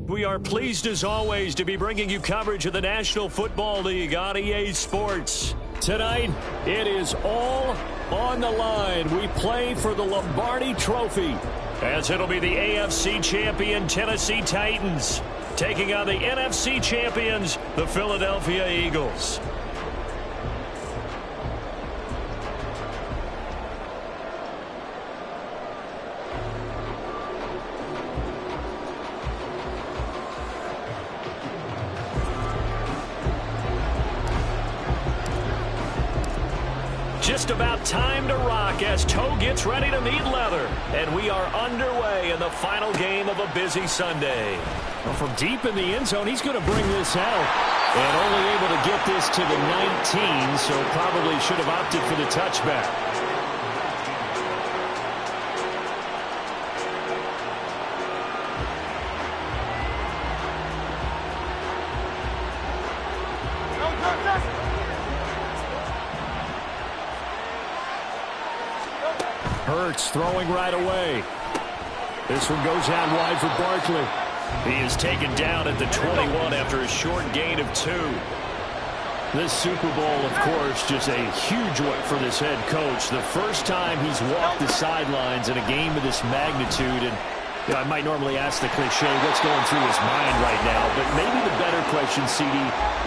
We are pleased as always to be bringing you coverage of the National Football League on EA Sports. Tonight, it is all on the line. We play for the Lombardi Trophy, as it'll be the AFC champion Tennessee Titans taking on the NFC champions, the Philadelphia Eagles. Just about time to rock as Toe gets ready to meet leather. And we are underway in the final game of a busy Sunday. Well, from deep in the end zone, he's going to bring this out. And only able to get this to the 19, so probably should have opted for the touchback. Hurts throwing right away. This one goes out wide for Barkley. He is taken down at the 21 after a short gain of 2. This Super Bowl, of course, just a huge one for this head coach. The first time he's walked the sidelines in a game of this magnitude. And you know, I might normally ask the cliche, what's going through his mind right now? But maybe the better question, CD,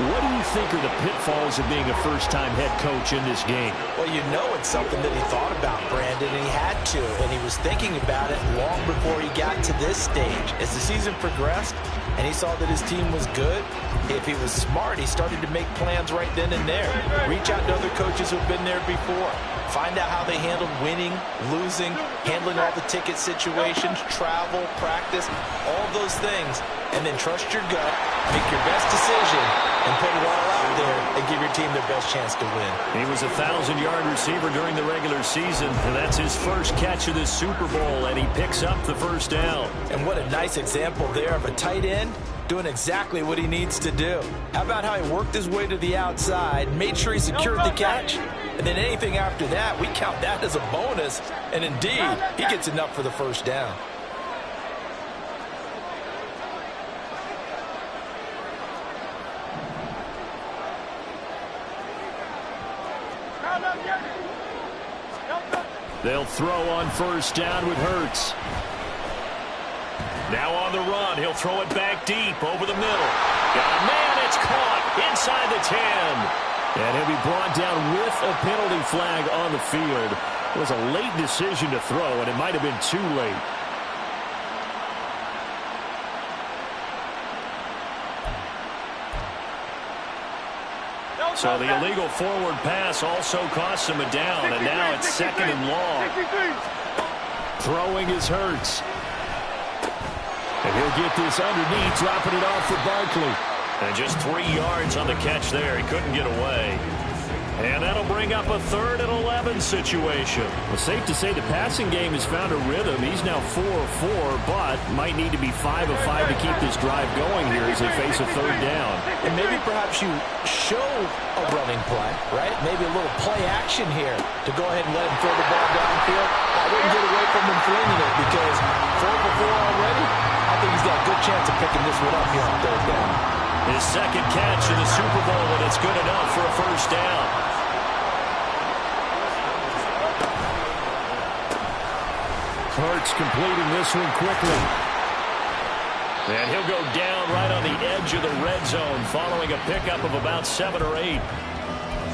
what do you think are the pitfalls of being a first-time head coach in this game? Well, you know it's something that he thought about, Brandon, and he had to. And he was thinking about it long before he got to this stage. As the season progressed and he saw that his team was good, if he was smart, he started to make plans right then and there. Reach out to other coaches who've been there before. Find out how they handled winning, losing, handling all the ticket situations, travel, practice, all those things. And then trust your gut, make your best decision, and put it all out there and give your team their best chance to win. He was a 1,000-yard receiver during the regular season, and that's his first catch of this Super Bowl, and he picks up the first down. And what a nice example there of a tight end doing exactly what he needs to do. How about how he worked his way to the outside, made sure he secured the catch, and then anything after that, we count that as a bonus. And indeed, he gets enough for the first down. They'll throw on first down with Hurts. Now on the run, he'll throw it back deep over the middle. Got a man, it's caught inside the 10. And he'll be brought down with a penalty flag on the field. It was a late decision to throw, and it might have been too late. So the illegal forward pass also costs him a down, and now it's second and long. Throwing is Hurts. And he'll get this underneath, dropping it off for Barkley. And just 3 yards on the catch there. He couldn't get away. And that'll bring up a 3rd and 11 situation. Well, safe to say the passing game has found a rhythm. He's now 4 of 4, but might need to be 5 of 5 to keep this drive going here as they face a 3rd down. And maybe perhaps you show a running play, right? Maybe a little play action here to go ahead and let him throw the ball downfield. I wouldn't get away from him flinging it because 4 for 4 already. I think he's got a good chance of picking this one up here on 3rd down. His second catch in the Super Bowl, and it's good enough for a first down. Hurts completing this one quickly. And he'll go down right on the edge of the red zone following a pickup of about 7 or 8.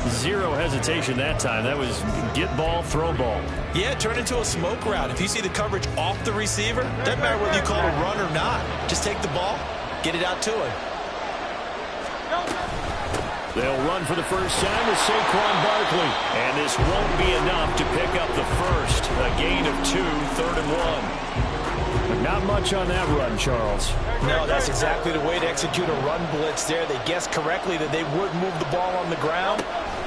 Zero hesitation that time. That was get ball, throw ball. Yeah, turn into a smoke route. If you see the coverage off the receiver, doesn't matter whether you call it a run or not. Just take the ball, get it out to him. They'll run for the first time with Saquon Barkley. And this won't be enough to pick up the first. A gain of 2, 3rd and 1. But not much on that run, Charles. No, that's exactly the way to execute a run blitz there. They guessed correctly that they would move the ball on the ground,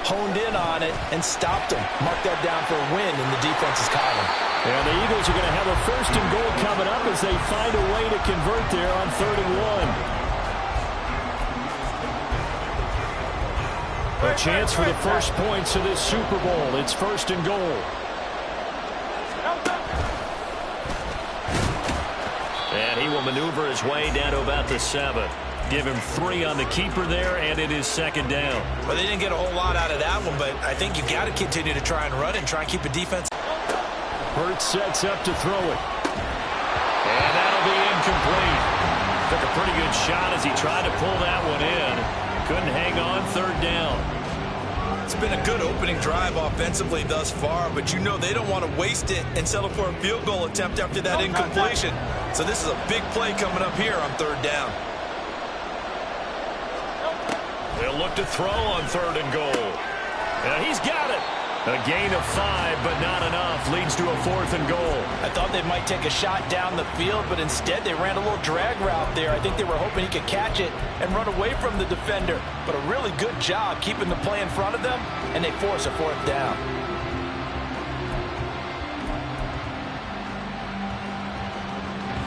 honed in on it, and stopped them. Mark that down for a win in the defense's column. And the Eagles are going to have a 1st and goal coming up as they find a way to convert there on 3rd and 1. A chance for the first points of this Super Bowl. It's 1st and goal. And he will maneuver his way down to about the 7. Give him 3 on the keeper there, and it is 2nd down. Well, they didn't get a whole lot out of that one, but I think you got to continue to try and run and try and keep a defense. Hurts sets up to throw it. And that'll be incomplete. Took a pretty good shot as he tried to pull that one in. Couldn't hang on, 3rd down. It's been a good opening drive offensively thus far, but you know they don't want to waste it and settle for a field goal attempt after that incompletion. So this is a big play coming up here on 3rd down. They'll look to throw on 3rd and goal. And he's got it. A gain of 5, but not enough. Leads to a 4th and goal. I thought they might take a shot down the field, but instead they ran a little drag route there. I think they were hoping he could catch it and run away from the defender. But a really good job keeping the play in front of them, and they force a 4th down.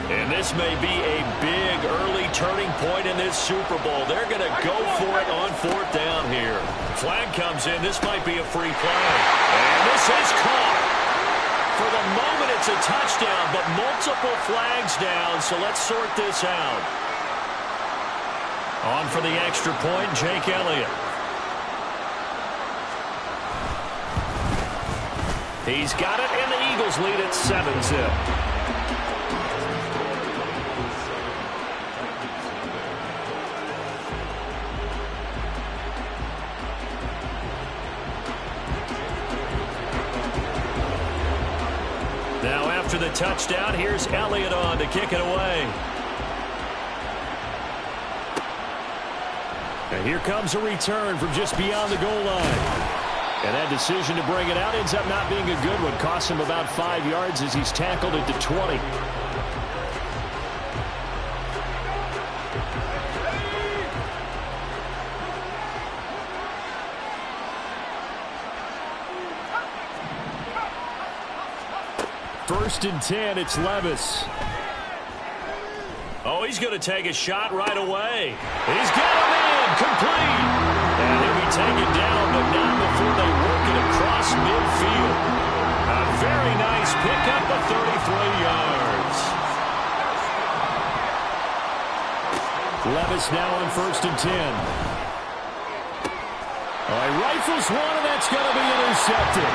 And this may be a big early turning point in this Super Bowl. They're going to go for it on 4th down here. Flag comes in. This might be a free play. And this is caught. For the moment, it's a touchdown, but multiple flags down, so let's sort this out. On for the extra point, Jake Elliott. He's got it, and the Eagles lead at 7-zip. Now after the touchdown, here's Elliott on to kick it away. And here comes a return from just beyond the goal line. And that decision to bring it out ends up not being a good one. Costs him about 5 yards as he's tackled at the 20. First and 10, it's Levis. Oh, he's going to take a shot right away. He's got him in, complete. And he'll be taken down, but not before they work it across midfield. A very nice pickup of 33 yards. Levis now on 1st and 10. All right, rifles one, and that's going to be intercepted.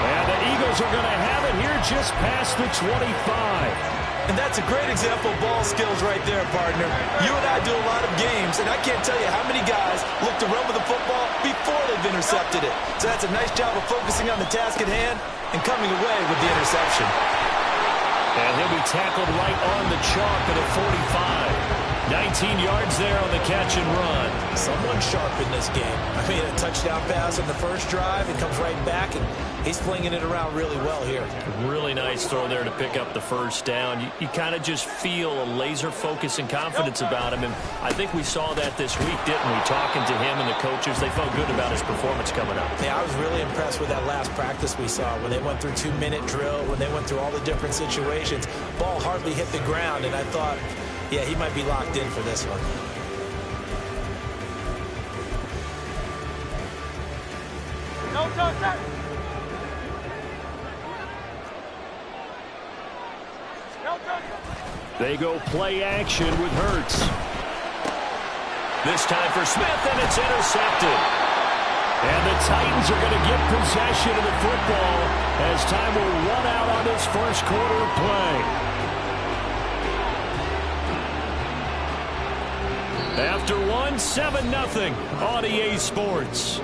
And the Eagles are going to have it here just past the 25. And that's a great example of ball skills right there, partner. You and I do a lot of games, and I can't tell you how many guys look to run with the football before they've intercepted it. So that's a nice job of focusing on the task at hand and coming away with the interception. And he'll be tackled right on the chalk at a 45. 19 yards there on the catch and run. Someone sharp in this game. I mean, a touchdown pass on the first drive. It comes right back, and he's flinging it around really well here. Really nice throw there to pick up the first down. You kind of just feel a laser focus and confidence about him, and I think we saw that this week, didn't we? Talking to him and the coaches, they felt good about his performance coming up. Yeah, I was really impressed with that last practice we saw when they went through 2-minute drill, when they went through all the different situations. Ball hardly hit the ground, and I thought, yeah, he might be locked in for this one. They go play action with Hurts. This time for Smith, and it's intercepted. And the Titans are going to get possession of the football as time will run out on this first quarter of play. After one, 7-0 on EA Sports.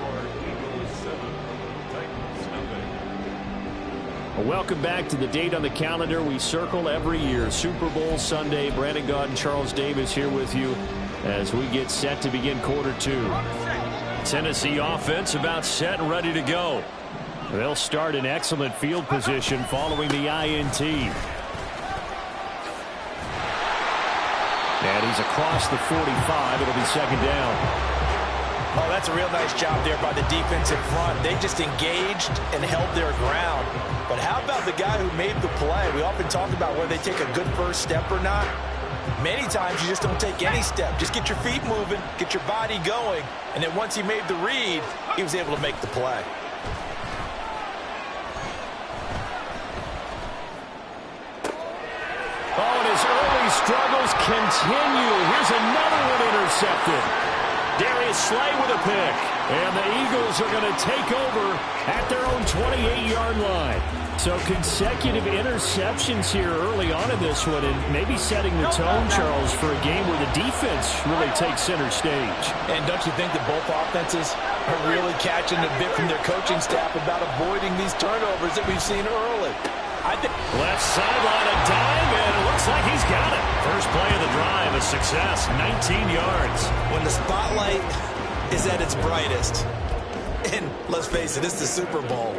Welcome back to the date on the calendar we circle every year. Super Bowl Sunday. Brandon Gaudin, Charles Davis here with you as we get set to begin quarter two. Tennessee offense about set and ready to go. They'll start in excellent field position following the INT. And he's across the 45. It'll be second down. Oh, that's a real nice job there by the defensive front. They just engaged and held their ground. But how about the guy who made the play? We often talk about whether they take a good first step or not. Many times you just don't take any step. Just get your feet moving, get your body going, and then once he made the read, he was able to make the play. Oh, and his early struggles continue. Here's another one intercepted. Darius Slay with a pick. And the Eagles are going to take over at their own 28-yard line. So consecutive interceptions here early on in this one, and maybe setting the tone, Charles, for a game where the defense really takes center stage. And don't you think that both offenses are really catching a bit from their coaching staff about avoiding these turnovers that we've seen early? I think left sideline a dive, and it looks like he's got it. First play of the drive, a success, 19 yards. When the spotlight is at its brightest, and let's face it, it's the Super Bowl,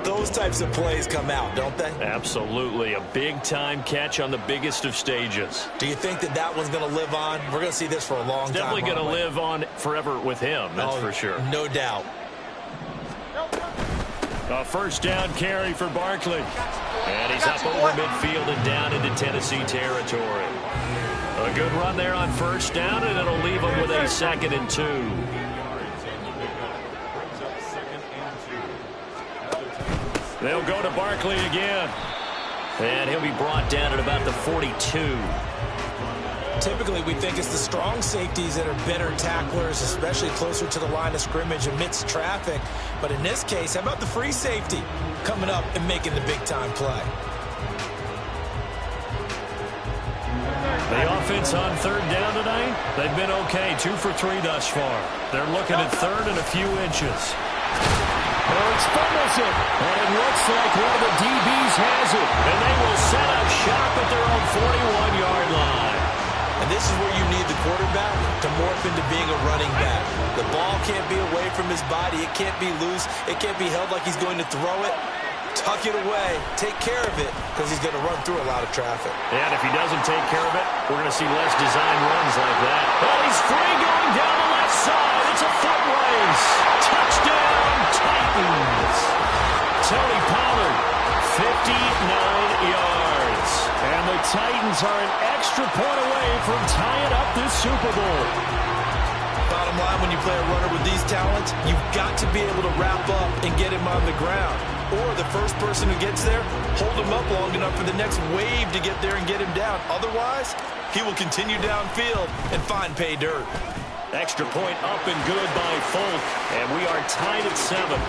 those types of plays come out, don't they? Absolutely. A big-time catch on the biggest of stages. Do you think that that one's going to live on? We're going to see this for a long time. Definitely going to live on forever with him, that's for sure. No doubt. A first down carry for Barkley. And he's up over midfield and down into Tennessee territory. A good run there on first down, and it'll leave him with a 2nd and 2. They'll go to Barkley again. And he'll be brought down at about the 42. Typically, we think it's the strong safeties that are better tacklers, especially closer to the line of scrimmage amidst traffic. But in this case, how about the free safety coming up and making the big-time play? The offense on third down tonight, they've been okay, 2 for 3 thus far. They're looking at third and a few inches. Hurts fumbles it, and it looks like one of the DBs has it. And they will set up shop at their own 41-yard line. And this is where you need the quarterback to morph into being a running back. The ball can't be away from his body. It can't be loose. It can't be held like he's going to throw it. Tuck it away. Take care of it, because he's going to run through a lot of traffic. And if he doesn't take care of it, we're going to see less designed runs like that. Oh, he's free going down the left side. It's a foot race. Touchdown, Titans. Tony Pollard, 59 yards. And the Titans are an extra point away from tying up this Super Bowl. Bottom line, when you play a runner with these talents, you've got to be able to wrap up and get him on the ground. Or the first person who gets there, hold him up long enough for the next wave to get there and get him down. Otherwise, he will continue downfield and find pay dirt. Extra point up and good by Folk. And we are tied at 7.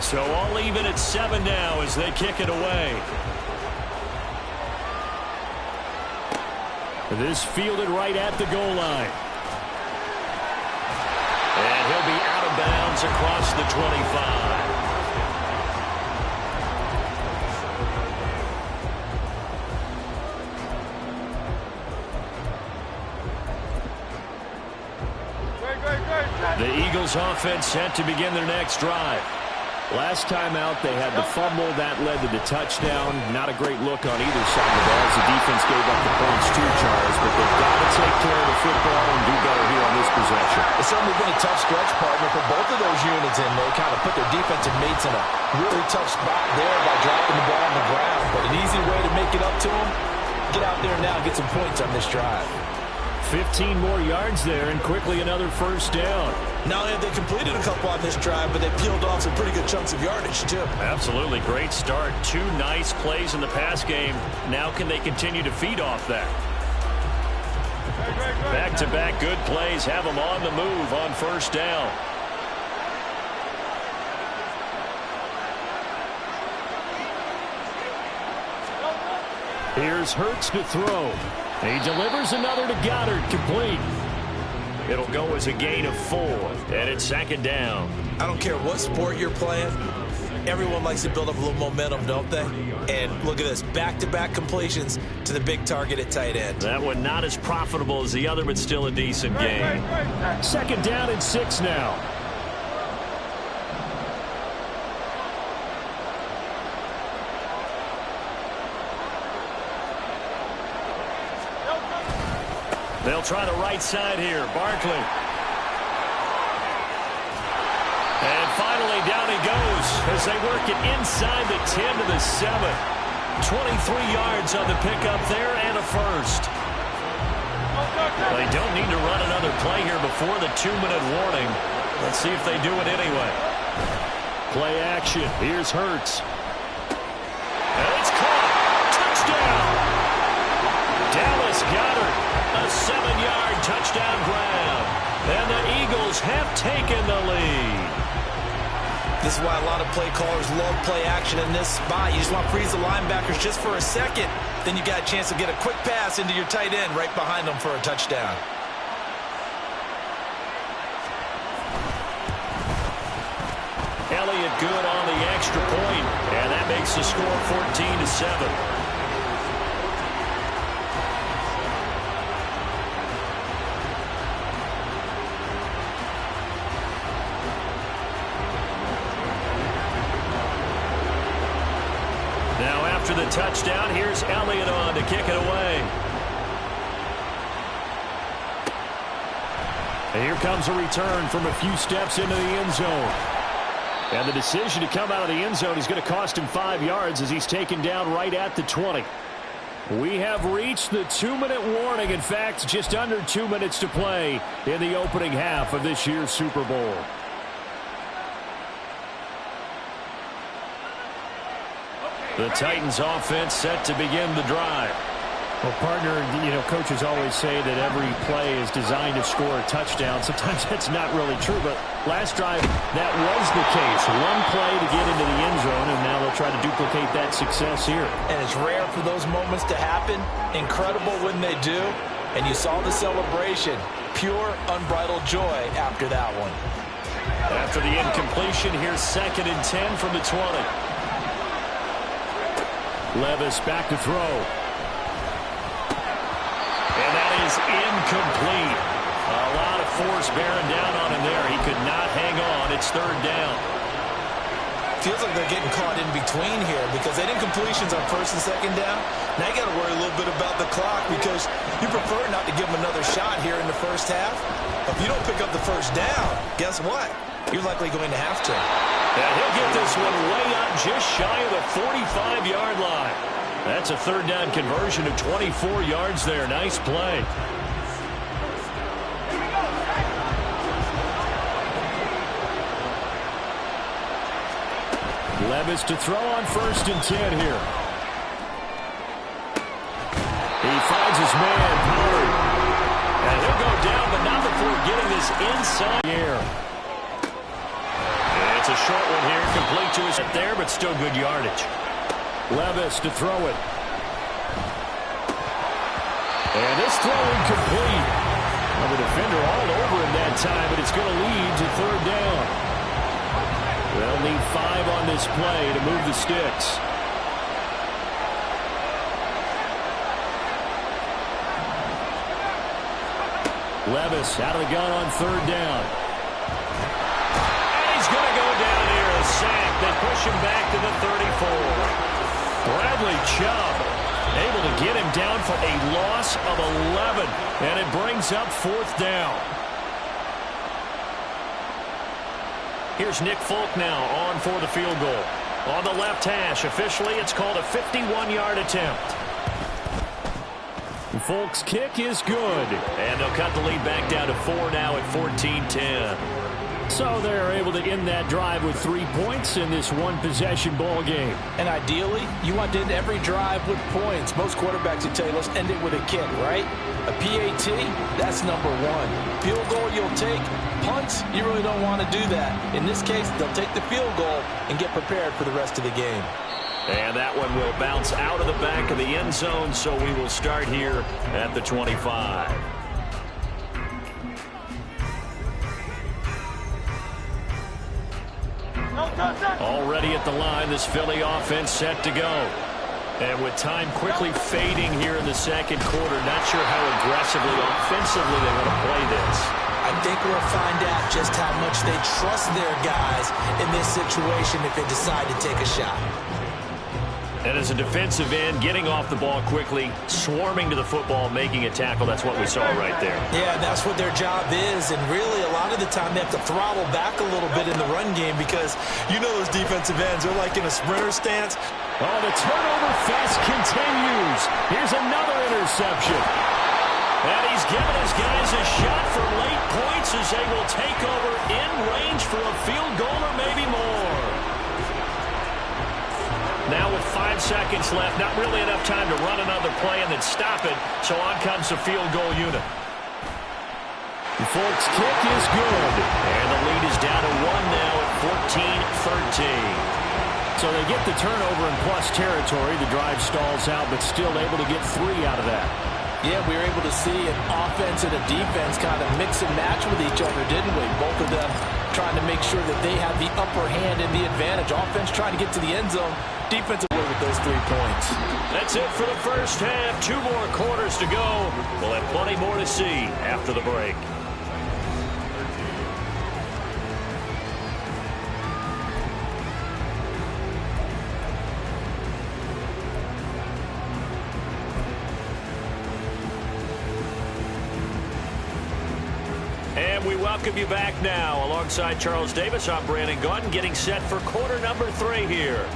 So all even at 7 now as they kick it away. This fielded right at the goal line. And he'll be out of bounds across the 25. The Eagles offense set to begin their next drive. Last time out, they had the fumble. That led to the touchdown. Not a great look on either side of the ball as the defense gave up the points too, Charles. But they've got to take care of the football and do better here on this possession. It's certainly been a tough stretch, partner, for both of those units, and they kind of put their defensive mates in a really tough spot there by dropping the ball on the ground. But an easy way to make it up to them, get out there now and get some points on this drive. 15 more yards there, and quickly another first down. Not only have they completed a couple on this drive, but they peeled off some pretty good chunks of yardage, too. Absolutely. Great start. 2 nice plays in the pass game. Now can they continue to feed off that? Back-to-back good plays have them on the move on first down. Here's Hurts to throw. He delivers another to Goddard, complete. It'll go as a gain of 4, and it's second down. I don't care what sport you're playing. Everyone likes to build up a little momentum, don't they? And look at this, back-to-back completions to the big target at tight end. That one not as profitable as the other, but still a decent game. Second down and 6 now. They'll try the right side here. Barkley. And finally, down he goes as they work it inside the 10 to the 7. 23 yards on the pickup there and a first. They don't need to run another play here before the 2-minute warning. Let's see if they do it anyway. Play action. Here's Hurts. And it's caught. Touchdown. Dallas Goedert. A 7-yard touchdown grab. And the Eagles have taken the lead. This is why a lot of play callers love play action in this spot. You just want to freeze the linebackers just for a second. Then you got a chance to get a quick pass into your tight end right behind them for a touchdown. Elliott good on the extra point, and that makes the score 14-7. After the touchdown, here's Elliott on to kick it away. And here comes a return from a few steps into the end zone. And the decision to come out of the end zone is going to cost him 5 yards as he's taken down right at the 20. We have reached the 2-minute warning. In fact, just under 2 minutes to play in the opening half of this year's Super Bowl. The Titans offense set to begin the drive. Well, partner, coaches always say that every play is designed to score a touchdown. Sometimes that's not really true, but last drive, that was the case. One play to get into the end zone, and now they'll try to duplicate that success here. And it's rare for those moments to happen. Incredible when they do. And you saw the celebration. Pure, unbridled joy after that one. After the incompletion, here's 2nd and 10 from the 20. Levis back to throw. And that is incomplete. A lot of force bearing down on him there. He could not hang on. It's 3rd down. Feels like they're getting caught in between here because they had incompletions on 1st and 2nd down. Now you got to worry a little bit about the clock because you prefer not to give them another shot here in the first half. If you don't pick up the 1st down, guess what? You're likely going to have to. And he'll get this one way up just shy of the 45-yard line. That's a 3rd down conversion of 24 yards there. Nice play. Levis to throw on 1st and 10 here. He finds his man, Pollard. And he'll go down, but not before getting this inside air. It's a short one here, complete to his there, but still good yardage. Levis to throw it. And this throw incomplete. Well, the defender all over him that time, but it's going to lead to 3rd down. They'll need 5 on this play to move the sticks. Levis out of the gun on 3rd down. He's going to go down here, a sack. They push him back to the 34. Bradley Chubb able to get him down for a loss of 11. And it brings up 4th down. Here's Nick Folk now on for the field goal. On the left hash, officially it's called a 51-yard attempt. Folk's kick is good. And they'll cut the lead back down to 4 now at 14-10. So they're able to end that drive with 3 points in this one-possession ball game. And ideally, you want to end every drive with points. Most quarterbacks would tell you, let's end it with a kick, right? A PAT, that's number 1. Field goal you'll take. Punts, you really don't want to do that. In this case, they'll take the field goal and get prepared for the rest of the game. And that one will bounce out of the back of the end zone, so we will start here at the 25. Already at the line, this Philly offense set to go. And with time quickly fading here in the second quarter, not sure how aggressively, offensively they want to play this. I think we'll find out just how much they trust their guys in this situation if they decide to take a shot. And as a defensive end, getting off the ball quickly, swarming to the football, making a tackle, that's what we saw right there. Yeah, that's what their job is, and really a lot of the time they have to throttle back a little bit in the run game because you know those defensive ends are like in a sprinter stance. Oh, the turnover fest continues. Here's another interception. And he's given his guys a shot for late points as they will take over in range for a field goal or maybe more. Now with 5 seconds left, not really enough time to run another play and then stop it, so on comes the field goal unit. The Folks kick is good. And the lead is down to 1 now at 14-13. So they get the turnover in plus territory. The drive stalls out, but still able to get 3 out of that. Yeah, we were able to see an offense and a defense kind of mix and match with each other, didn't we? Both of them trying to make sure that they have the upper hand and the advantage. Offense trying to get to the end zone. Defensive way with those 3 points. That's it for the first half. 2 more quarters to go. We'll have plenty more to see after the break. And we welcome you back now. Alongside Charles Davis, I'm Brandon Gaudin, getting set for quarter number 3 here.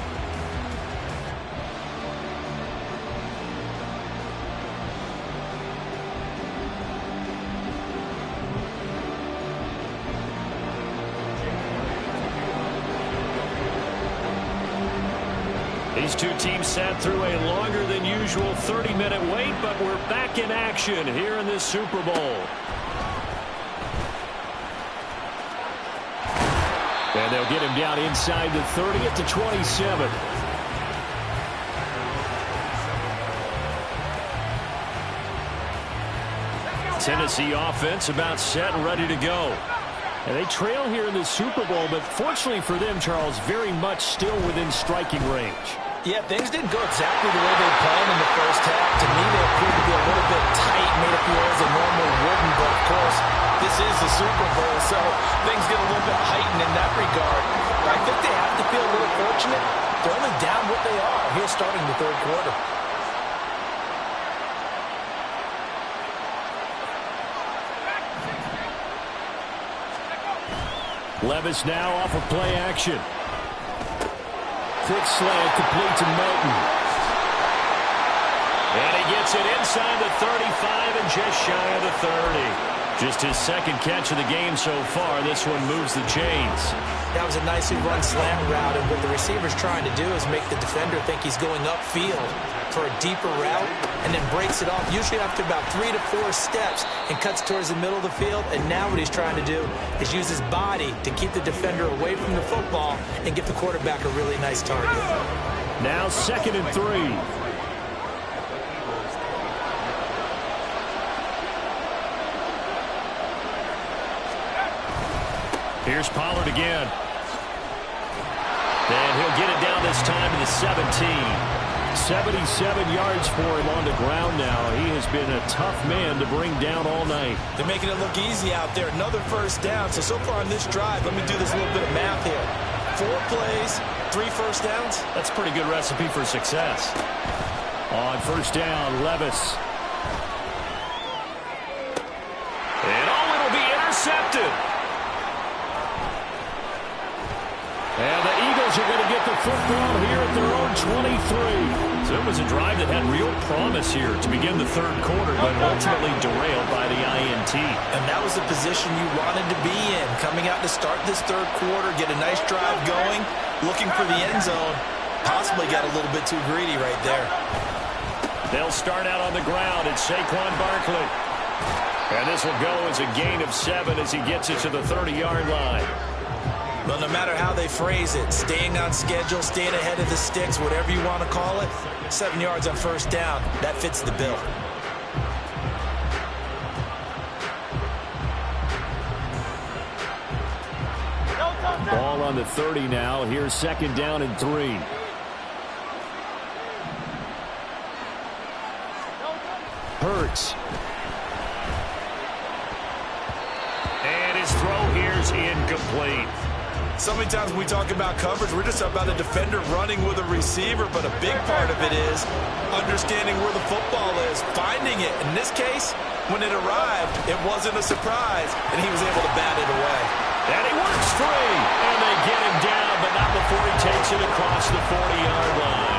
These two teams sat through a longer than usual 30-minute wait, but we're back in action here in this Super Bowl. And they'll get him down inside the 30 at the 27. Tennessee offense about set and ready to go. And they trail here in the Super Bowl, but fortunately for them, Charles, very much still within striking range. Yeah, things didn't go exactly the way they planned in the first half. To me, they appeared to be a little bit tight, made a few errors that normally wouldn't, but of course, this is the Super Bowl, so things get a little bit heightened in that regard. But I think they have to feel a little fortunate. They're only down what they are here starting the third quarter. Levis now off of play action. Quick slant complete to Melton. And he gets it inside the 35 and just shy of the 30. Just his second catch of the game so far. This one moves the chains. That was a nicely run slant route, and what the receiver's trying to do is make the defender think he's going upfield for a deeper route, and then breaks it off, usually after about 3 to 4 steps, and cuts towards the middle of the field. And now what he's trying to do is use his body to keep the defender away from the football and give the quarterback a really nice target. Now 2nd and 3. Here's Pollard again. And he'll get it down this time to the 17. 77 yards for him on the ground now. He has been a tough man to bring down all night. They're making it look easy out there. Another first down. So far on this drive, let me do this little bit of math here. 4 plays, 3 first downs. That's a pretty good recipe for success. On first down, Levis. And it'll be intercepted. And the Eagles are going to get the football here at their own 23. So it was a drive that had real promise here to begin the third quarter, but ultimately derailed by the INT. And that was the position you wanted to be in. Coming out to start this third quarter, get a nice drive going, looking for the end zone. Possibly got a little bit too greedy right there. They'll start out on the ground. It's Saquon Barkley. And this will go as a gain of 7 as he gets it to the 30-yard line. Well, no matter how they phrase it, staying on schedule, staying ahead of the sticks, whatever you want to call it, 7 yards on first down, that fits the bill. Ball on the 30 now. Here's second down and 3. Hurts. And his throw here's incomplete. So many times when we talk about coverage, we're just about a defender running with a receiver, but a big part of it is understanding where the football is, finding it. In this case, when it arrived, it wasn't a surprise, and he was able to bat it away. And he works free, and they get him down, but not before he takes it across the 40-yard line.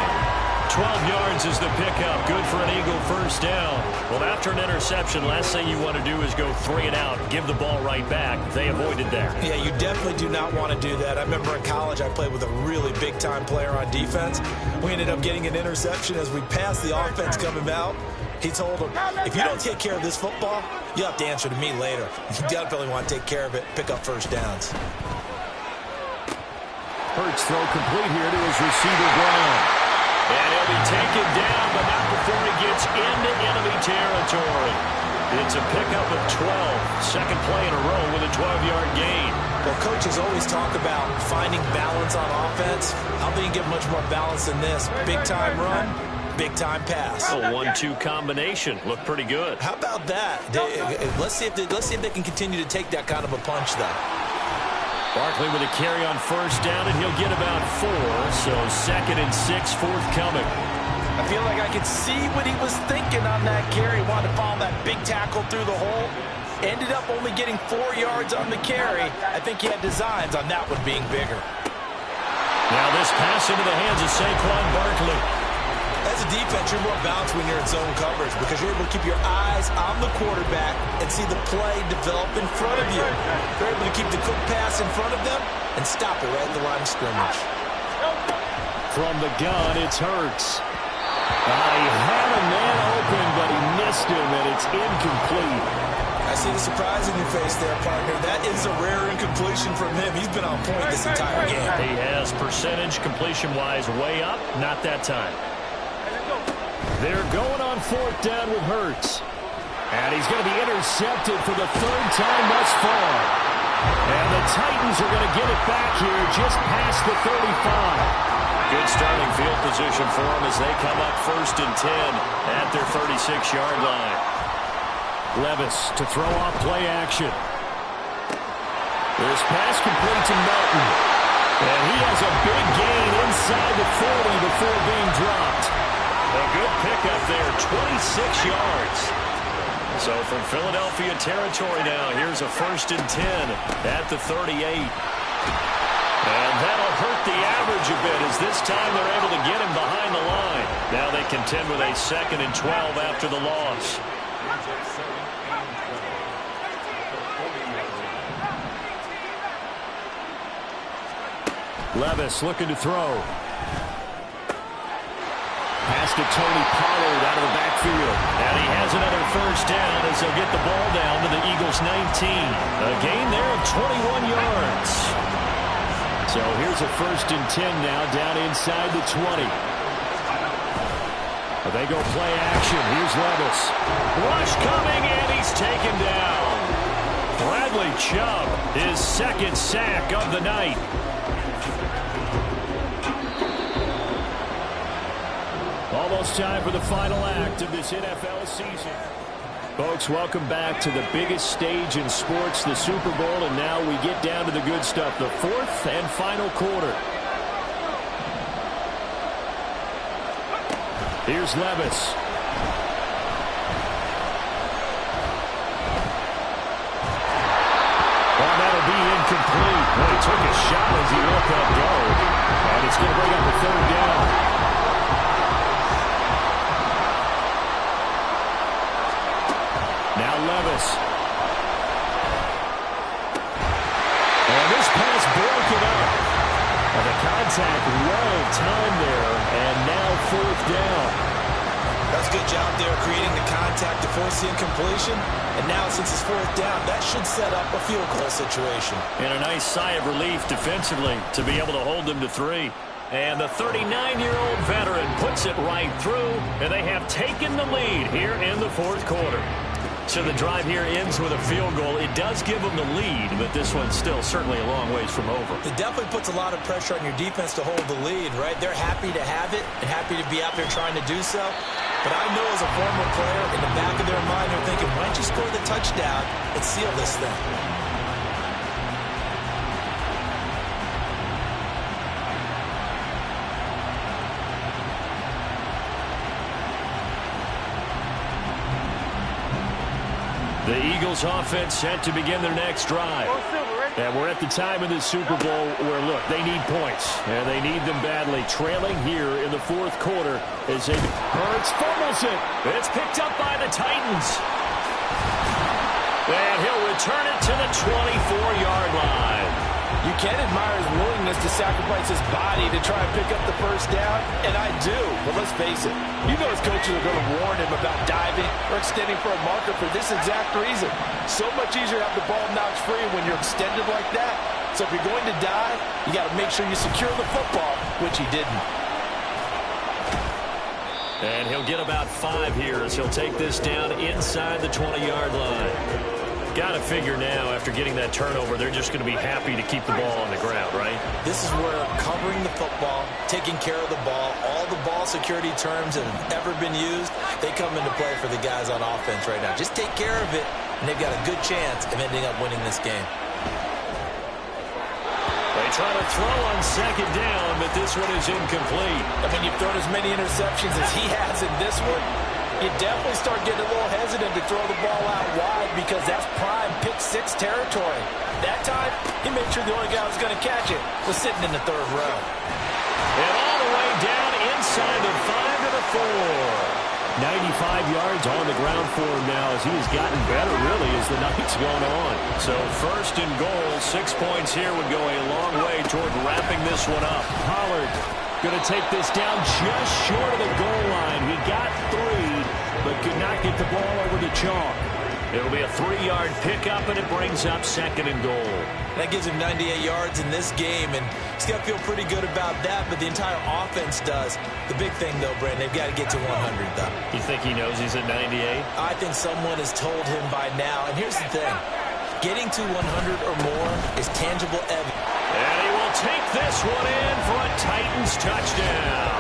12 yards is the pickup. Good for an Eagle first down. Well, after an interception, last thing you want to do is go 3 and out, give the ball right back. They avoided that. Yeah, you definitely do not want to do that. I remember in college I played with a really big-time player on defense. We ended up getting an interception as we passed the offense coming out. He told him, if you don't take care of this football, you'll have to answer to me later. You definitely want to take care of it, pick up first downs. Hurts throw complete here to his receiver, Brown. And he'll be taken down, but not before he gets into enemy territory. It's a pickup of 12. Second play in a row with a 12-yard gain. Well, coaches always talk about finding balance on offense. I don't think you get much more balance than this. Big-time run, big-time pass. A 1-2 combination. Looked pretty good. How about that? Let's see if they can continue to take that kind of a punch, though. Barkley with a carry on first down, and he'll get about 4. So 2nd and 6 forthcoming. I feel like I could see what he was thinking on that carry. He wanted to follow that big tackle through the hole. Ended up only getting 4 yards on the carry. I think he had designs on that one being bigger. Now this pass into the hands of Saquon Barkley. As a defense, you're more balanced when you're in zone coverage because you're able to keep your eyes on the quarterback and see the play develop in front of you. You're able to keep the quick pass in front of them and stop it right at the line of scrimmage. From the gun, it's Hurts. He had a man open, but he missed him, and it's incomplete. I see the surprise in your face there, partner. That is a rare incompletion from him. He's been on point this entire game. He has percentage completion-wise way up, not that time. They're going on 4th down with Hurts. And he's going to be intercepted for the 3rd time thus far. And the Titans are going to get it back here just past the 35. Good starting field position for them as they come up 1st and 10 at their 36-yard line. Levis to throw off play action. This pass complete to Melton. And he has a big gain inside the 40 before being dropped. A good pickup there, 26 yards. So from Philadelphia territory now, here's a 1st and 10 at the 38. And that'll hurt the average a bit as this time they're able to get him behind the line. Now they contend with a 2nd and 12 after the loss. Levis looking to throw. Pass to Tony Pollard out of the backfield. And he has another first down as they'll get the ball down to the Eagles' 19. A gain there of 21 yards. So here's a 1st and 10 now down inside the 20. They go play action. Here's Levis. Rush coming, and he's taken down. Bradley Chubb, his 2nd sack of the night. Almost time for the final act of this NFL season. Folks, welcome back to the biggest stage in sports, the Super Bowl, and now we get down to the good stuff, the 4th and final quarter. Here's Levis. Well, that'll be incomplete. Well, he took a shot as he let that go, and it's going to bring up a 3rd down. Now Levis. And this pass broken up. And the contact well timed there. And now 4th down. That's a good job there creating the contact to force the incompletion. And now since it's 4th down, that should set up a field goal situation. And a nice sigh of relief defensively to be able to hold them to 3. And the 39-year-old veteran puts it right through. And they have taken the lead here in the 4th quarter. So the drive here ends with a field goal. It does give them the lead, but this one's still certainly a long ways from over. It definitely puts a lot of pressure on your defense to hold the lead, right? They're happy to have it and happy to be out there trying to do so. But I know as a former player, in the back of their mind, they're thinking, why don't you score the touchdown and seal this thing? The Eagles offense set to begin their next drive. And we're at the time in the Super Bowl where, look, they need points. And they need them badly. Trailing here in the fourth quarter as Hurts fumbles it. It's picked up by the Titans. And he'll return it to the 24-yard line. You can admire his willingness to sacrifice his body to try and pick up the first down, and I do. But let's face it, you know his coaches are going to warn him about diving or extending for a marker for this exact reason. So much easier to have the ball knocked free when you're extended like that. So if you're going to dive, you got to make sure you secure the football, which he didn't. And he'll get about 5 here as he'll take this down inside the 20-yard line. Got to figure now, after getting that turnover, they're just going to be happy to keep the ball on the ground, right? This is where covering the football, taking care of the ball, all the ball security terms that have ever been used, they come into play for the guys on offense right now. Just take care of it, and they've got a good chance of ending up winning this game. They try to throw on second down, but this one is incomplete. And when you've thrown as many interceptions as he has in this one, you definitely start getting a little hesitant to throw the ball out wide because that's prime pick-6 territory. That time, he made sure the only guy who was going to catch it was sitting in the third row. And all the way down inside the 5 to the 4. 95 yards on the ground for him now as he has gotten better, really, as the night's gone on. So first and goal, 6 points here would go a long way toward wrapping this one up. Pollard going to take this down just short of the goal line. He got 3, but could not get the ball over to Chalk. It'll be a 3-yard pickup, and it brings up second and goal. That gives him 98 yards in this game, and he's got to feel pretty good about that, but the entire offense does. The big thing, though, Brandon, they've got to get to 100, though. You think he knows he's at 98? I think someone has told him by now, and here's the thing. Getting to 100 or more is tangible evidence. And he will take this one in for a Titans touchdown.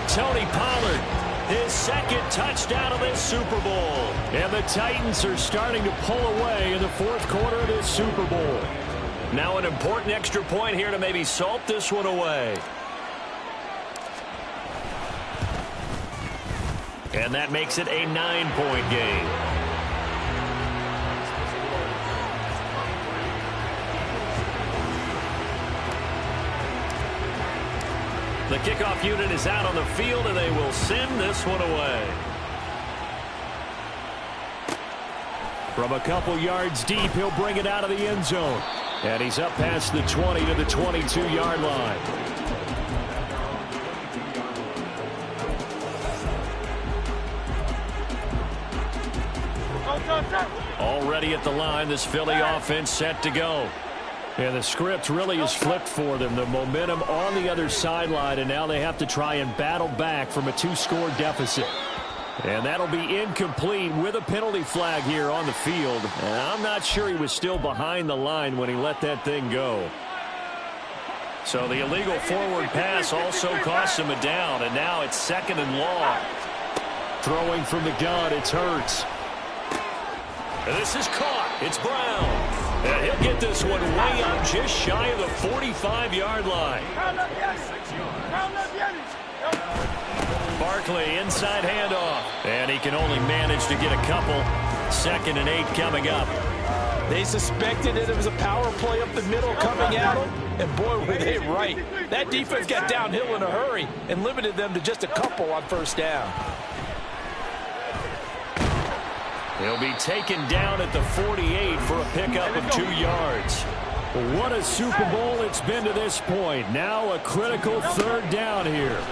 Tony Pollard, his second touchdown of this Super Bowl. And the Titans are starting to pull away in the fourth quarter of this Super Bowl. Now an important extra point here to maybe salt this one away. And that makes it a 9-point game. The kickoff unit is out on the field, and they will send this one away. From a couple yards deep, he'll bring it out of the end zone. And he's up past the 20 to the 22-yard line. Already at the line, this Philly offense set to go. And the script really is flipped for them. The momentum on the other sideline, and now they have to try and battle back from a 2-score deficit. And that'll be incomplete with a penalty flag here on the field. And I'm not sure he was still behind the line when he let that thing go. So the illegal forward pass also costs him a down, and now it's second and long. Throwing from the gun, it's Hurts. And this is caught. It's Brown. And he'll get this one way up just shy of the 45-yard line. Barkley inside handoff. And he can only manage to get a couple. 2nd and 8 coming up. They suspected that it was a power play up the middle coming at them, and boy, were they right. That defense got downhill in a hurry and limited them to just a couple on first down. He'll be taken down at the 48 for a pickup of 2 yards. What a Super Bowl it's been to this point. Now a critical third down here.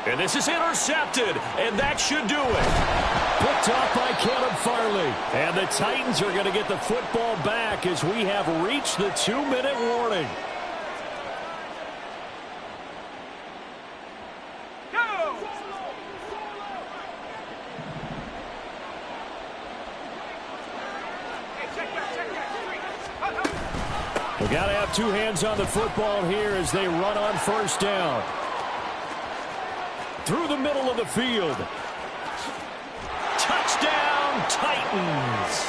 And this is intercepted, and that should do it. Picked off by Caleb Farley. And the Titans are going to get the football back as we have reached the 2-minute warning. We got to have two hands on the football here as they run on first down. Through the middle of the field. Touchdown, Titans.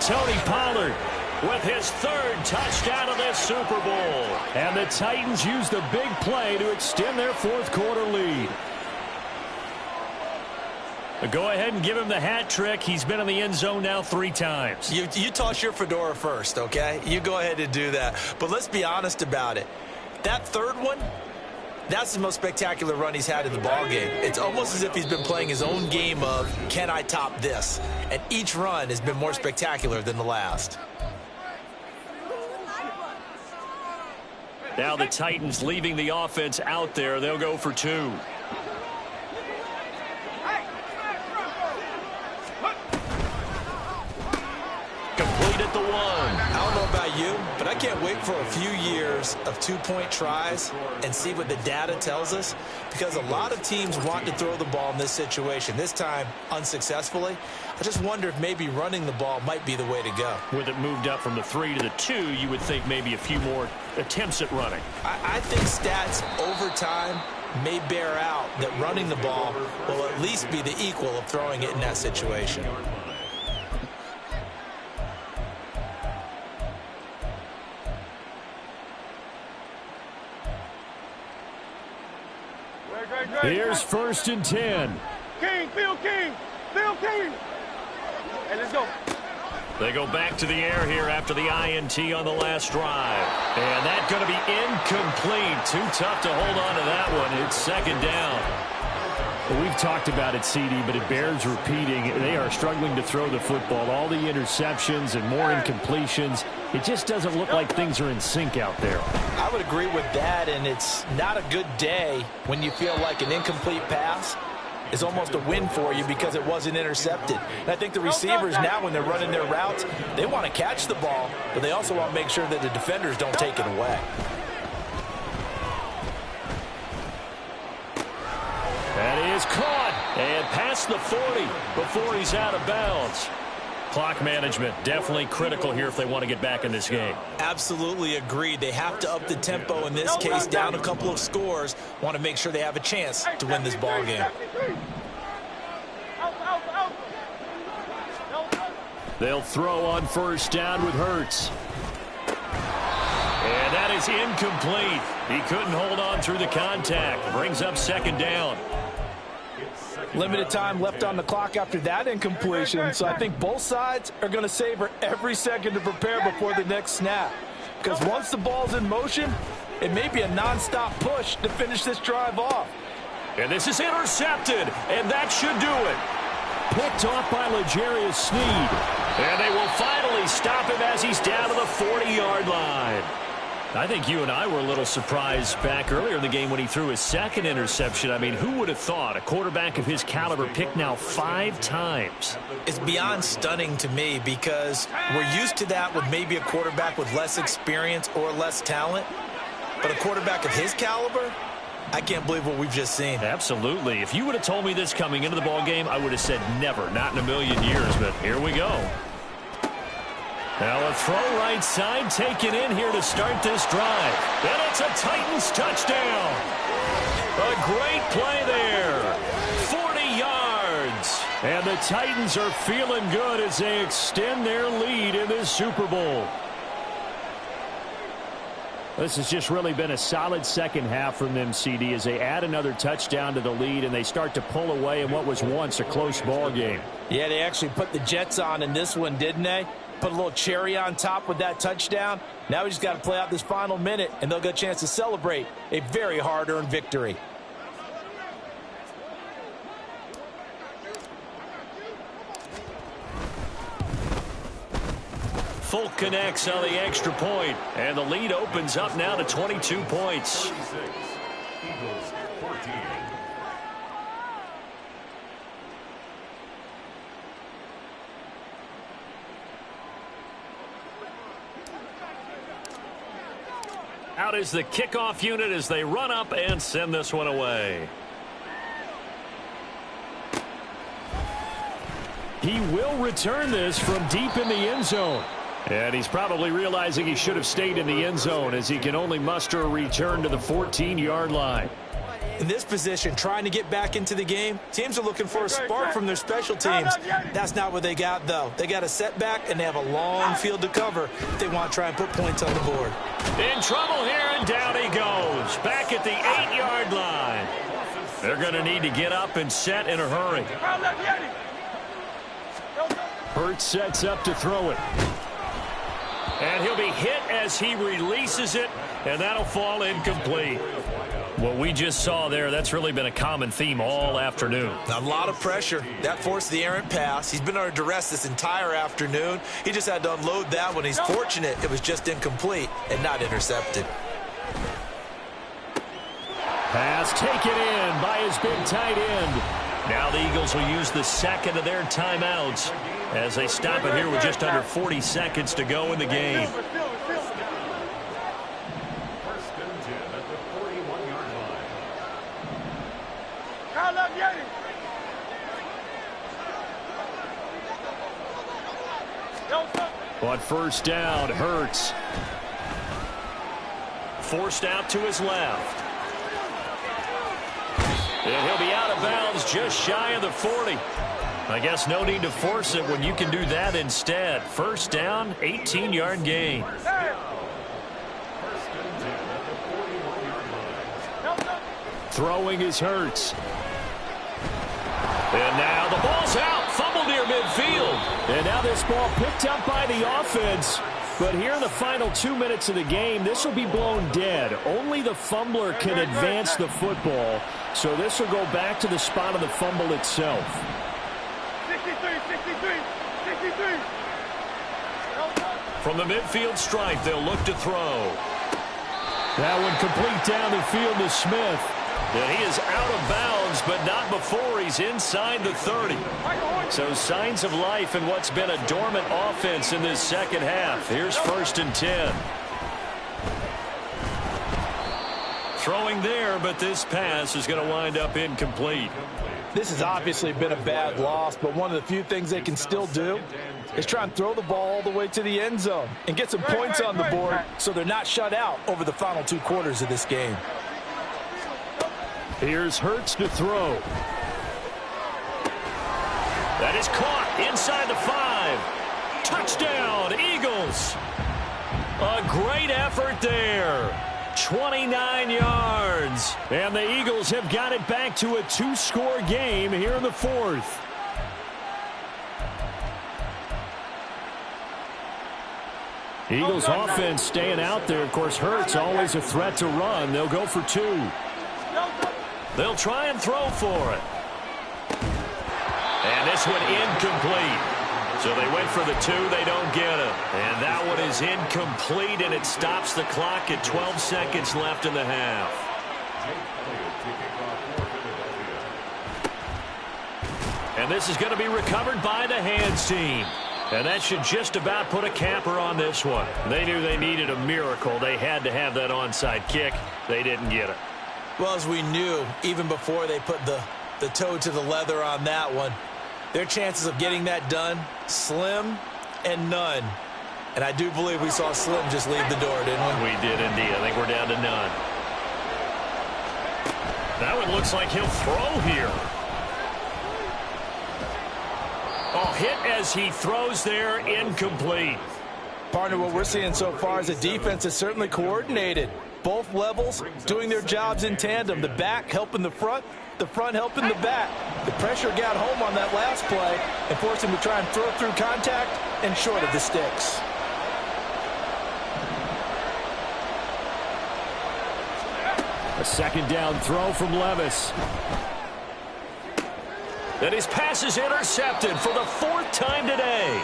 Tony Pollard with his third touchdown of this Super Bowl. And the Titans use the big play to extend their fourth quarter lead. Go ahead and give him the hat trick. He's been in the end zone now 3 times. You toss your fedora first, okay? You go ahead and do that. But let's be honest about it. That third one, that's the most spectacular run he's had in the ballgame. It's almost as if he's been playing his own game of, can I top this? And each run has been more spectacular than the last. Now the Titans leaving the offense out there. They'll go for 2. Complete at the 1. I don't know about you, but I can't wait for a few years of 2-point tries and see what the data tells us, because a lot of teams want to throw the ball in this situation, this time unsuccessfully. I just wonder if maybe running the ball might be the way to go. With it moved up from the 3 to the 2, you would think maybe a few more attempts at running. I think stats over time may bear out that running the ball will at least be the equal of throwing it in that situation. Here's 1st and 10. King, Bill King, Bill King. Hey, let's go. They go back to the air here after the INT on the last drive. And that's going to be incomplete. Too tough to hold on to that one. It's 2nd down. Well, we've talked about it, CD, but it bears repeating. They are struggling to throw the football. All the interceptions and more incompletions. It just doesn't look like things are in sync out there. I would agree with that, and it's not a good day when you feel like an incomplete pass is almost a win for you because it wasn't intercepted. And I think the receivers now, when they're running their routes, they want to catch the ball, but they also want to make sure that the defenders don't take it away. That is caught and past the 40 before he's out of bounds. Clock management definitely critical here if they want to get back in this game. Absolutely agreed. They have to up the tempo in this case, down a couple of scores. Want to make sure they have a chance to win this ball game. They'll throw on 1st down with Hurts. And that is incomplete. He couldn't hold on through the contact. Brings up 2nd down. Limited time left on the clock after that incompletion, so I think both sides are going to savor every second to prepare before the next snap. Because once the ball's in motion, it may be a nonstop push to finish this drive off. And this is intercepted, and that should do it. Picked off by L'Jarius Sneed. And they will finally stop him as he's down to the 40-yard line. I think you and I were a little surprised back earlier in the game when he threw his 2nd interception. I mean, who would have thought a quarterback of his caliber picked now 5 times? It's beyond stunning to me because we're used to that with maybe a quarterback with less experience or less talent. But a quarterback of his caliber, I can't believe what we've just seen. Absolutely. If you would have told me this coming into the ball game, I would have said never, not in a million years. But here we go. Now a throw right side taken in here to start this drive. And it's a Titans touchdown. A great play there. 40 yards. And the Titans are feeling good as they extend their lead in this Super Bowl. This has just really been a solid second half from them, CD, as they add another touchdown to the lead and they start to pull away in what was once a close ball game. Yeah, they actually put the Jets on in this one, didn't they? Put a little cherry on top with that touchdown. Now we just got to play out this final minute, and they'll get a chance to celebrate a very hard-earned victory. Folk connects on the extra point, and the lead opens up now to 22 points. Out is the kickoff unit as they run up and send this one away. He will return this from deep in the end zone. And he's probably realizing he should have stayed in the end zone as he can only muster a return to the 14-yard line. In this position, trying to get back into the game, teams are looking for a spark from their special teams. That's not what they got, though. They got a setback, and they have a long field to cover if they want to try and put points on the board. In trouble here, and down he goes. Back at the 8-yard line. They're going to need to get up and set in a hurry. Hurts sets up to throw it. And he'll be hit as he releases it, and that'll fall incomplete. What we just saw there, that's really been a common theme all afternoon. A lot of pressure. That forced the errant pass. He's been under duress this entire afternoon. He just had to unload that one. He's fortunate it was just incomplete and not intercepted. Pass taken in by his big tight end. Now the Eagles will use the second of their timeouts as they stop it here with just under 40 seconds to go in the game. On first down, Hurts. Forced out to his left. And he'll be out of bounds just shy of the 40. I guess no need to force it when you can do that instead. First down, 18-yard gain. Throwing is Hurts. And now the ball's out. Fumble near midfield. And now this ball picked up by the offense. But here in the final 2 minutes of the game, this will be blown dead. Only the fumbler can advance the football. So this will go back to the spot of the fumble itself. 63. From the midfield stripe, they'll look to throw. That one complete down the field to Smith. And he is out of bounds, but not before he's inside the 30. So signs of life in what's been a dormant offense in this second half. Here's 1st and 10. Throwing there, but this pass is going to wind up incomplete. This has obviously been a bad loss, but one of the few things they can still do is try and throw the ball all the way to the end zone and get some points on the board so they're not shut out over the final 2 quarters of this game. Here's Hurts to throw. That is caught inside the 5. Touchdown, Eagles. A great effort there. 29 yards. And the Eagles have got it back to a 2-score game here in the 4th. Eagles offense staying out there. Of course, Hurts always a threat to run. They'll go for 2. They'll try and throw for it. And this one incomplete. So they went for the 2. They don't get it. And that one is incomplete, and it stops the clock at 12 seconds left in the half. And this is going to be recovered by the hands team. And that should just about put a capper on this one. They knew they needed a miracle. They had to have that onside kick. They didn't get it. Well, as we knew, even before they put the toe to the leather on that one, their chances of getting that done, slim and none. And I do believe we saw Slim just leave the door, didn't we? We did indeed. I think we're down to none. That one looks like he'll throw here. Oh, hit as he throws there, incomplete. Partner, what we're seeing so far is a defense that's certainly coordinated. Both levels doing their jobs in tandem. The back helping the front helping the back. The pressure got home on that last play and forced him to try and throw through contact and short of the sticks. A second down throw from Levis. And his pass is intercepted for the 4th time today.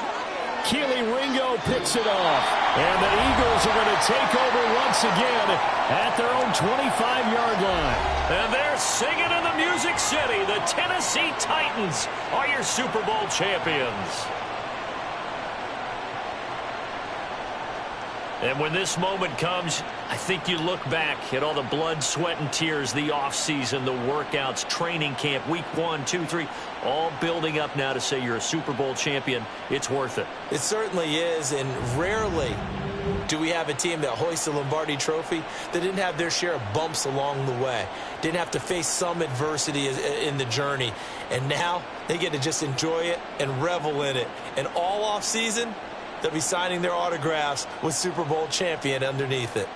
Keely Ringo picks it off. And the Eagles are going to take over once again at their own 25-yard line. And they're singing in the Music City. The Tennessee Titans are your Super Bowl champions. And when this moment comes, I think you look back at all the blood, sweat, and tears, the offseason, the workouts, training camp, week 1, 2, 3, all building up now to say you're a Super Bowl champion. It's worth it. It certainly is, and rarely do we have a team that hoists the Lombardi Trophy that didn't have their share of bumps along the way, didn't have to face some adversity in the journey, and now they get to just enjoy it and revel in it. And all offseason, they'll be signing their autographs with Super Bowl champion underneath it.